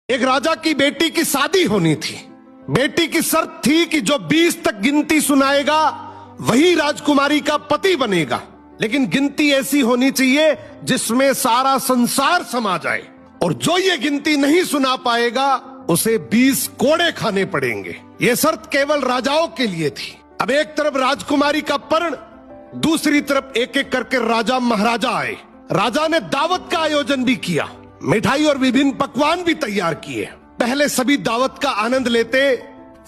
एक राजा की बेटी की शादी होनी थी। बेटी की शर्त थी कि जो 20 तक गिनती सुनाएगा वही राजकुमारी का पति बनेगा, लेकिन गिनती ऐसी होनी चाहिए जिसमें सारा संसार समा जाए, और जो ये गिनती नहीं सुना पाएगा उसे 20 कोड़े खाने पड़ेंगे। ये शर्त केवल राजाओं के लिए थी। अब एक तरफ राजकुमारी का पर्ण, दूसरी तरफ एक एक करके राजा महाराजा आए। राजा ने दावत का आयोजन भी किया, मिठाई और विभिन्न पकवान भी तैयार किए। पहले सभी दावत का आनंद लेते,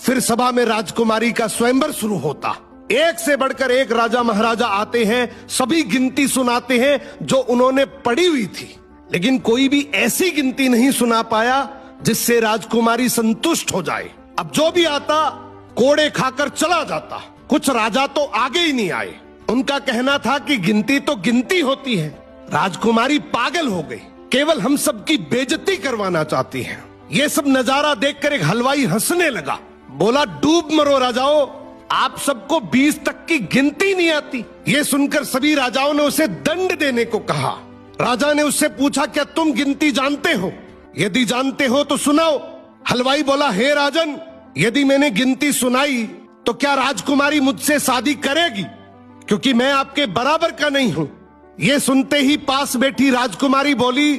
फिर सभा में राजकुमारी का स्वयंवर शुरू होता। एक से बढ़कर एक राजा महाराजा आते हैं, सभी गिनती सुनाते हैं जो उन्होंने पढ़ी हुई थी, लेकिन कोई भी ऐसी गिनती नहीं सुना पाया जिससे राजकुमारी संतुष्ट हो जाए। अब जो भी आता कोड़े खाकर चला जाता। कुछ राजा तो आगे ही नहीं आए। उनका कहना था कि गिनती तो गिनती होती है, राजकुमारी पागल हो गई, केवल हम सबकी बेइज्जती करवाना चाहती है। ये सब नजारा देखकर एक हलवाई हंसने लगा, बोला, डूब मरो राजाओं, आप सबको 20 तक की गिनती नहीं आती। ये सुनकर सभी राजाओं ने उसे दंड देने को कहा। राजा ने उससे पूछा, क्या तुम गिनती जानते हो? यदि जानते हो तो सुनाओ। हलवाई बोला, हे राजन, यदि मैंने गिनती सुनाई तो क्या राजकुमारी मुझसे शादी करेगी, क्योंकि मैं आपके बराबर का नहीं हूं। ये सुनते ही पास बैठी राजकुमारी बोली,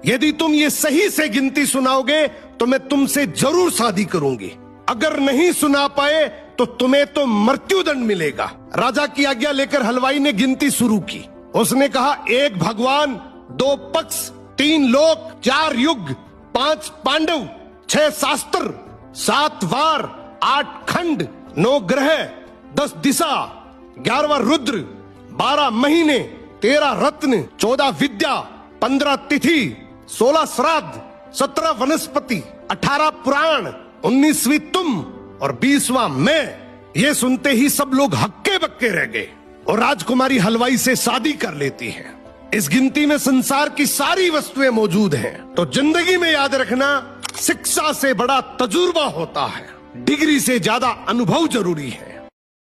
यदि तुम ये सही से गिनती सुनाओगे तो मैं तुमसे जरूर शादी करूंगी, अगर नहीं सुना पाए तो तुम्हें तो मृत्युदंड मिलेगा। राजा की आज्ञा लेकर हलवाई ने गिनती शुरू की। उसने कहा, 1 भगवान, 2 पक्ष, 3 लोक, 4 युग, 5 पांडव, 6 शास्त्र, 7 वार, 8 खंड, 9 ग्रह, 10 दिशा, 11वां रुद्र, 12 महीने, 13 रत्न, 14 विद्या, 15 तिथि, 16 श्राद्ध, 17 वनस्पति, 18 पुराण, 19वीं तुम और 20वां मैं। ये सुनते ही सब लोग हक्के बक्के रह गए और राजकुमारी हलवाई से शादी कर लेती है। इस गिनती में संसार की सारी वस्तुएं मौजूद हैं। तो जिंदगी में याद रखना, शिक्षा से बड़ा तजुर्बा होता है, डिग्री से ज्यादा अनुभव जरूरी है।